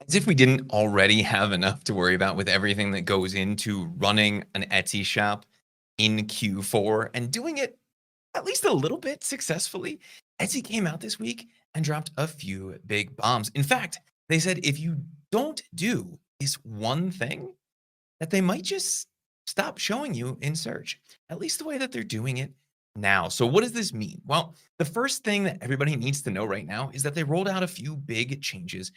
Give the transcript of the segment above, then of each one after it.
As if we didn't already have enough to worry about with everything that goes into running an Etsy shop in Q4 and doing it at least a little bit successfully, Etsy came out this week and dropped a few big bombs. In fact, they said if you don't do this one thing, that they might just stop showing you in search, at least the way that they're doing it now. So, what does this mean? Well, the first thing that everybody needs to know right now is that they rolled out a few big changes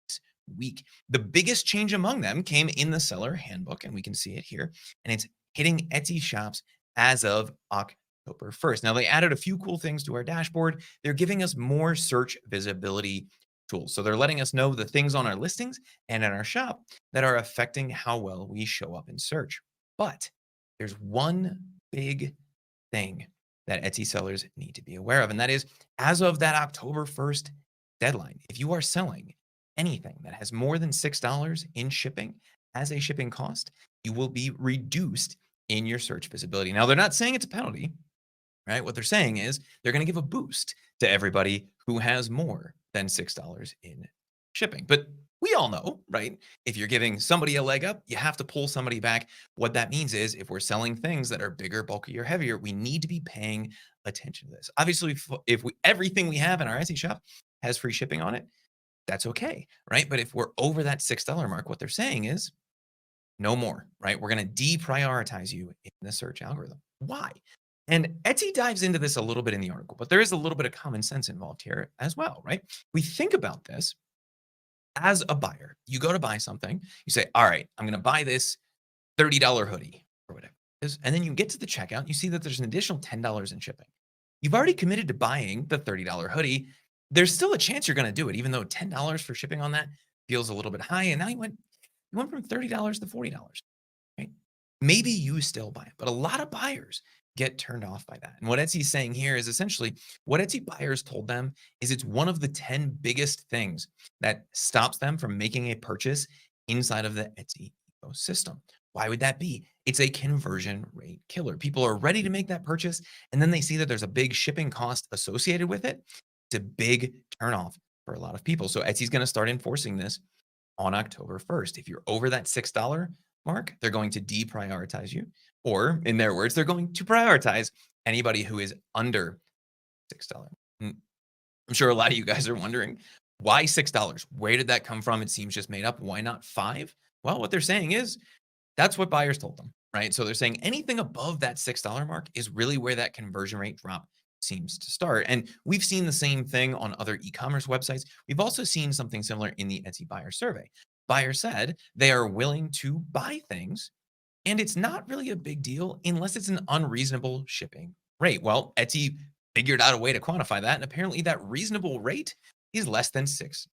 this week. The biggest change among them came in the seller handbook, and we can see it here, and it's hitting Etsy shops as of October 1st. Now, they added a few cool things to our dashboard. They're giving us more search visibility tools. So, they're letting us know the things on our listings and in our shop that are affecting how well we show up in search. But there's one big thing that Etsy sellers need to be aware of, and that is as of that October 1st deadline, if you are selling anything that has more than $6 in shipping as a shipping cost, you will be reduced in your search visibility. Now, they're not saying it's a penalty, right? What they're saying is they're going to give a boost to everybody who has more than $6 in shipping. But we all know, right? If you're giving somebody a leg up, you have to pull somebody back. What that means is if we're selling things that are bigger, bulkier, heavier, we need to be paying attention to this. Obviously, if everything we have in our Etsy shop has free shipping on it, that's okay, right? But if we're over that $6 mark, what they're saying is no more, right? We're going to deprioritize you in the search algorithm. Why? And Etsy dives into this a little bit in the article, but there is a little bit of common sense involved here as well, right? We think about this as a buyer. You go to buy something, you say, all right, I'm going to buy this $30 hoodie or whatever it is. And then you get to the checkout, you see that there's an additional $10 in shipping. You've already committed to buying the $30 hoodie. There's still a chance you're going to do it, even though $10 for shipping on that feels a little bit high. And now you went from $30 to $40, right? Maybe you still buy it, but a lot of buyers get turned off by that. And what Etsy's saying here is essentially what Etsy buyers told them is it's one of the 10 biggest things that stops them from making a purchase inside of the Etsy ecosystem. Why would that be? It's a conversion rate killer. People are ready to make that purchase, and then they see that there's a big shipping cost associated with it. It's a big turnoff for a lot of people. So Etsy's going to start enforcing this on October 1st. If you're over that $6 mark, they're going to deprioritize you. Or, in their words, they're going to prioritize anybody who is under $6. I'm sure a lot of you guys are wondering, why $6? Where did that come from? It seems just made up. Why not 5? Well, what they're saying is that's what buyers told them, right? So they're saying anything above that $6 mark is really where that conversion rate drop seems to start. And we've seen the same thing on other e-commerce websites. We've also seen something similar in the Etsy buyer survey. Buyers said they are willing to buy things, and it's not really a big deal unless it's an unreasonable shipping rate. Well, Etsy figured out a way to quantify that, and apparently that reasonable rate is less than $6,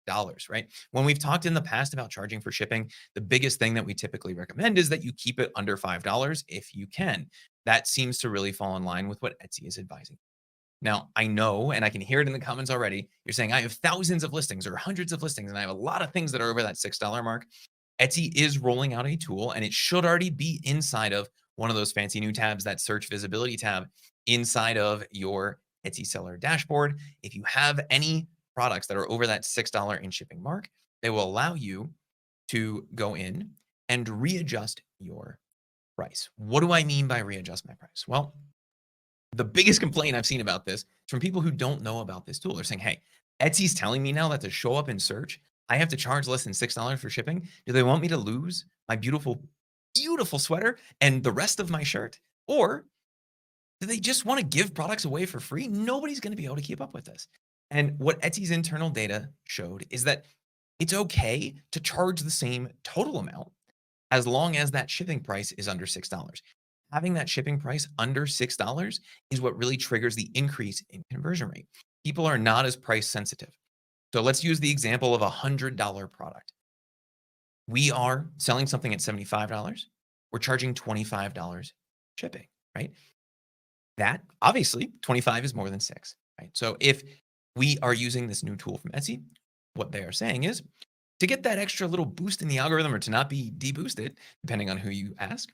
right? When we've talked in the past about charging for shipping, the biggest thing that we typically recommend is that you keep it under $5 if you can. That seems to really fall in line with what Etsy is advising. Now, I know, and I can hear it in the comments already, you're saying, I have thousands of listings or hundreds of listings, and I have a lot of things that are over that $6 mark. Etsy is rolling out a tool, and it should already be inside of one of those fancy new tabs, that search visibility tab inside of your Etsy seller dashboard. If you have any products that are over that $6 in shipping mark, they will allow you to go in and readjust your price. What do I mean by readjust my price? Well, the biggest complaint I've seen about this is from people who don't know about this tool. They're saying, hey, Etsy's telling me now that to show up in search, I have to charge less than $6 for shipping. Do they want me to lose my beautiful, beautiful sweater and the rest of my shirt? Or do they just want to give products away for free? Nobody's going to be able to keep up with this. And what Etsy's internal data showed is that it's okay to charge the same total amount as long as that shipping price is under $6. Having that shipping price under $6 is what really triggers the increase in conversion rate. People are not as price sensitive. So let's use the example of a $100 product. We are selling something at $75. We're charging $25 shipping, right? That obviously 25 is more than 6, right? So if we are using this new tool from Etsy, what they are saying is to get that extra little boost in the algorithm or to not be deboosted, depending on who you ask,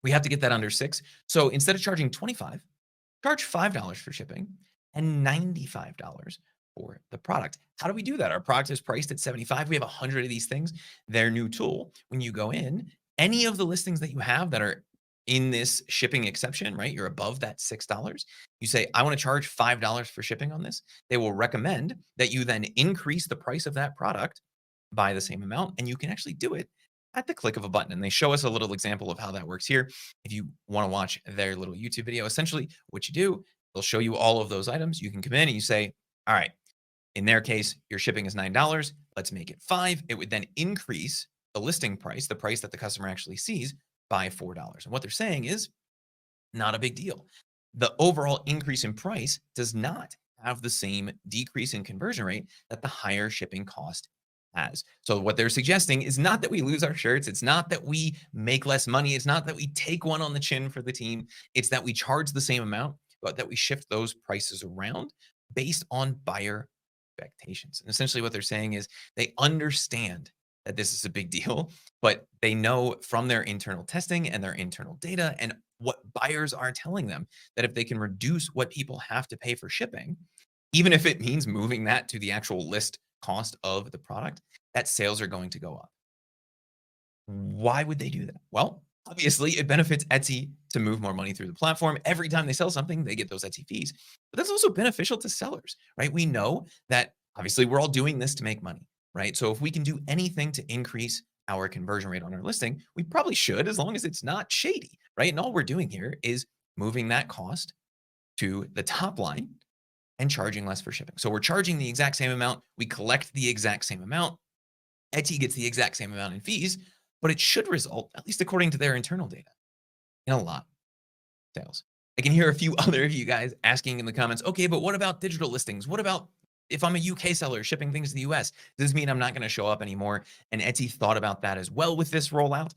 we have to get that under 6. So instead of charging 25, charge $5 for shipping and $95 for the product. How do we do that? Our product is priced at 75. We have 100 of these things. Their new tool, when you go in, any of the listings that you have that are in this shipping exception, right? You're above that $6. You say, I want to charge $5 for shipping on this. They will recommend that you then increase the price of that product by the same amount. And you can actually do it at the click of a button. And they show us a little example of how that works here. If you want to watch their little YouTube video, essentially what you do, they'll show you all of those items. You can come in and you say, all right, in their case, your shipping is $9. Let's make it 5. It would then increase the listing price, the price that the customer actually sees, by $4. And what they're saying is not a big deal. The overall increase in price does not have the same decrease in conversion rate that the higher shipping cost has. So what they're suggesting is not that we lose our shirts. It's not that we make less money. It's not that we take one on the chin for the team. It's that we charge the same amount, but that we shift those prices around based on buyer expectations. And essentially what they're saying is they understand that this is a big deal, but they know from their internal testing and their internal data and what buyers are telling them that if they can reduce what people have to pay for shipping, even if it means moving that to the actual list cost of the product, that sales are going to go up. Why would they do that? Well, obviously, it benefits Etsy to move more money through the platform. Every time they sell something, they get those Etsy fees. But that's also beneficial to sellers, right? We know that obviously we're all doing this to make money, right? So if we can do anything to increase our conversion rate on our listing, we probably should, as long as it's not shady, right? And all we're doing here is moving that cost to the top line and charging less for shipping. So we're charging the exact same amount. We collect the exact same amount. Etsy gets the exact same amount in fees, but it should result, at least according to their internal data, in a lot of sales. I can hear a few other of you guys asking in the comments, okay, but what about digital listings? What about if I'm a UK seller shipping things to the US? Does this mean I'm not going to show up anymore? And Etsy thought about that as well with this rollout.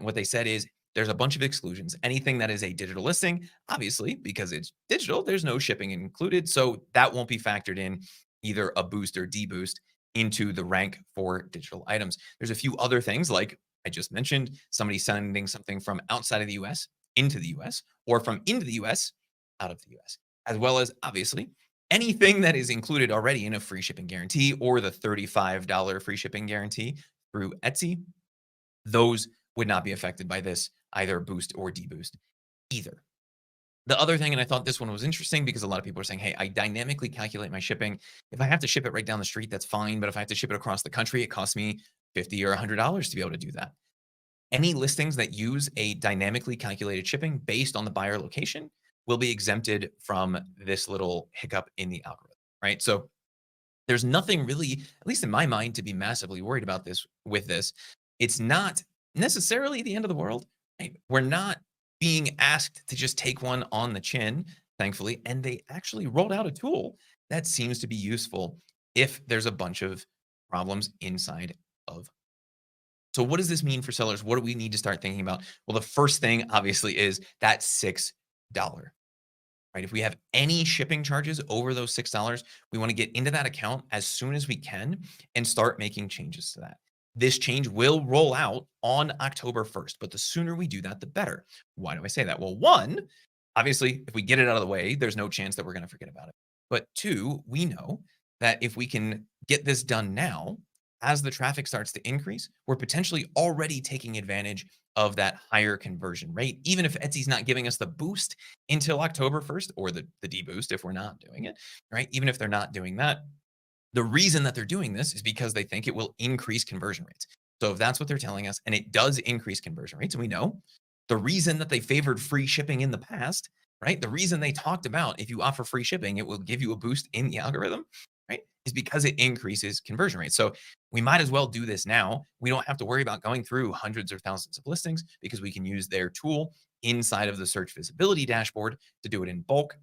What they said is there's a bunch of exclusions. Anything that is a digital listing, obviously, because it's digital, there's no shipping included. So that won't be factored in either a boost or deboost into the rank for digital items. There's a few other things like I just mentioned, somebody sending something from outside of the US into the US or from into the US out of the US, as well as obviously anything that is included already in a free shipping guarantee or the $35 free shipping guarantee through Etsy. Those would not be affected by this either boost or deboost either. The other thing, and I thought this one was interesting because a lot of people are saying, hey, I dynamically calculate my shipping. If I have to ship it right down the street, that's fine. But if I have to ship it across the country, it costs me $50 or $100 to be able to do that. Any listings that use a dynamically calculated shipping based on the buyer location will be exempted from this little hiccup in the algorithm, right? So there's nothing really, at least in my mind, to be massively worried about this with this. It's not necessarily the end of the world. Right? We're not being asked to just take one on the chin, thankfully. And they actually rolled out a tool that seems to be useful if there's a bunch of problems inside of. So what does this mean for sellers? What do we need to start thinking about? Well, the first thing obviously is that $6, right? If we have any shipping charges over those $6, we want to get into that account as soon as we can and start making changes to that. This change will roll out on October 1st, but the sooner we do that, the better. Why do I say that? Well, one, obviously, if we get it out of the way, there's no chance that we're going to forget about it. But two, we know that if we can get this done now, as the traffic starts to increase, we're potentially already taking advantage of that higher conversion rate, even if Etsy's not giving us the boost until October 1st or the deboost if we're not doing it, right? Even if they're not doing that, the reason that they're doing this is because they think it will increase conversion rates. So if that's what they're telling us, and it does increase conversion rates, and we know the reason that they favored free shipping in the past, right? The reason they talked about if you offer free shipping, it will give you a boost in the algorithm, right? Is because it increases conversion rates. So we might as well do this now. We don't have to worry about going through hundreds or thousands of listings because we can use their tool inside of the search visibility dashboard to do it in bulk,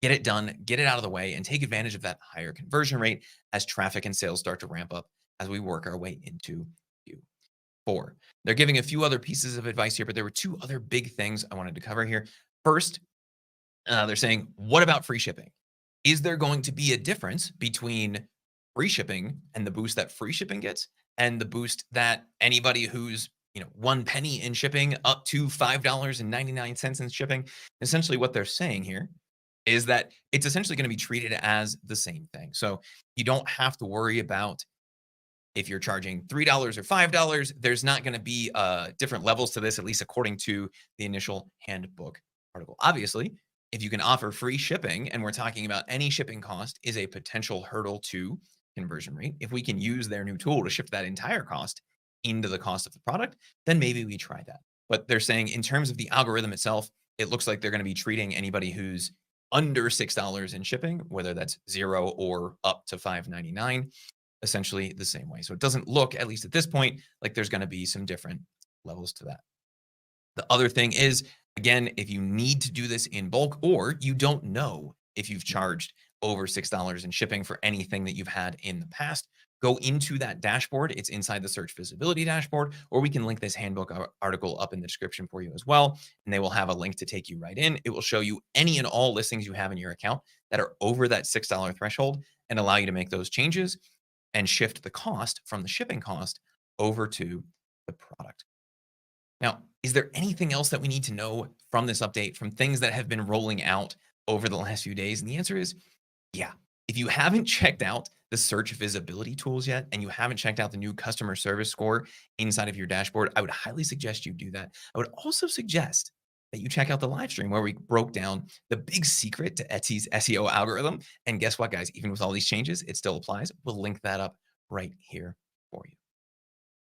get it done, get it out of the way, and take advantage of that higher conversion rate as traffic and sales start to ramp up as we work our way into Q4. They're giving a few other pieces of advice here, but there were two other big things I wanted to cover here. First, they're saying, what about free shipping? Is there going to be a difference between free shipping and the boost that free shipping gets and the boost that anybody who's 1 penny in shipping up to $5.99 in shipping? Essentially what they're saying here is that it's essentially going to be treated as the same thing. So you don't have to worry about if you're charging $3 or $5, there's not going to be different levels to this, at least according to the initial handbook article. Obviously, if you can offer free shipping, and we're talking about any shipping cost is a potential hurdle to conversion rate. If we can use their new tool to shift that entire cost into the cost of the product, then maybe we try that. But they're saying in terms of the algorithm itself, it looks like they're going to be treating anybody who's under $6 in shipping, whether that's 0 or up to $5.99, essentially the same way. So it doesn't look, at least at this point, like there's going to be some different levels to that. The other thing is, again, if you need to do this in bulk or you don't know if you've charged over $6 in shipping for anything that you've had in the past, go into that dashboard. It's inside the search visibility dashboard, or we can link this handbook article up in the description for you as well. And they will have a link to take you right in. It will show you any and all listings you have in your account that are over that $6 threshold and allow you to make those changes and shift the cost from the shipping cost over to the product. Now, is there anything else that we need to know from this update, from things that have been rolling out over the last few days? And the answer is yeah. If you haven't checked out the search visibility tools yet, and you haven't checked out the new customer service score inside of your dashboard, I would highly suggest you do that. I would also suggest that you check out the live stream where we broke down the big secret to Etsy's SEO algorithm. And guess what, guys? Even with all these changes, it still applies. We'll link that up right here for you.